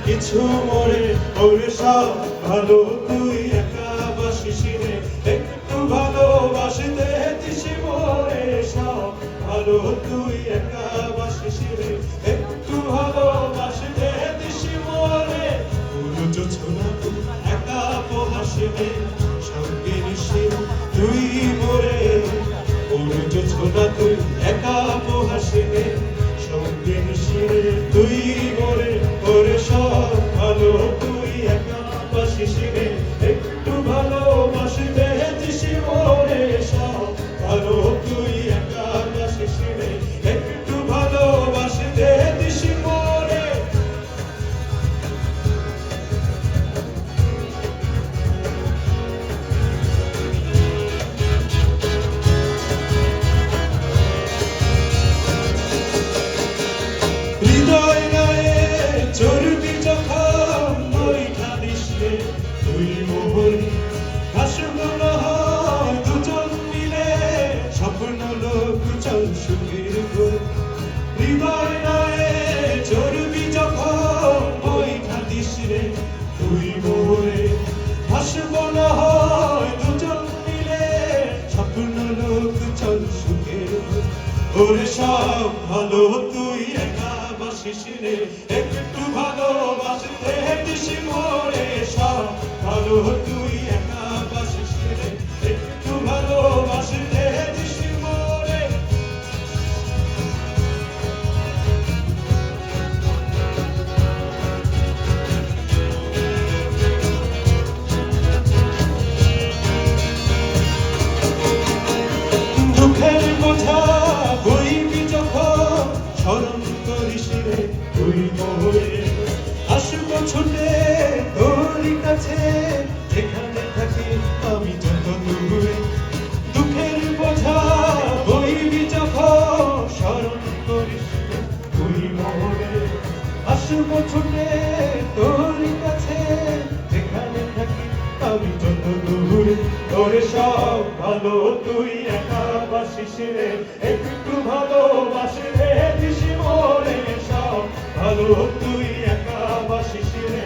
কিছু মোরে ওরে সব ভালো তুই একা বাসিস রে একটু ভালোবাসতে দিস মোরে সব ভালো তুই একা বাসিস রে একটু ভালোবাসতে দিস মোরে পুরো জোছনা তুই একা পোহাসবে সঙ্গে নিশে তুই মোরে পুরো জোছনা তুই একা পোহাসবে সঙ্গে নিশে তুই মোরে ওরে সব ভালো তুই একা বাসিস রে একটু ভালোবাসতে দিস মোরে সব ভালো তুই একা বাসিস রে একটু ভালোবাসতে দিস মোরে হৃদয় গায়ে চর্বি যখন বৈঠা দিস রে তুই মোহরে হাসগুলো হয় দুজন মিলে স্বপ্ন লোক চল সুখের ঘর হৃদয় গায়ে চর্বি যখন বৈঠা দিস রে তুই মোহরে হাসগুলো হয় দুজন মিলে স্বপ্ন লোক চল সুখের ঘর ওরে সব ভালো তুই একা বাসিস রে একটু ভালোবাসতে দিস মোরে সব ভালো তুই একা বাসিস রে একটু ভালোবাসতে দিস মোরে দুঃখের বোঝা বইবি যখন স্মরণ করিস রে তুই মোরে আসবো ছুটে তোর কাছে যেখানে থাকি আমি যত দূরে দুঃখের বোঝা বইবি যখন স্মরণ করিস রে তুই মোরে আসবো ছুটে তোর কাছে যেখানে থাকি আমি যত দূরে তোরে সব ভালো তুই একা বাসিস রে একটু ভালোবাসতে দিস মোরে সব ভালো তুই একা বাসিস রে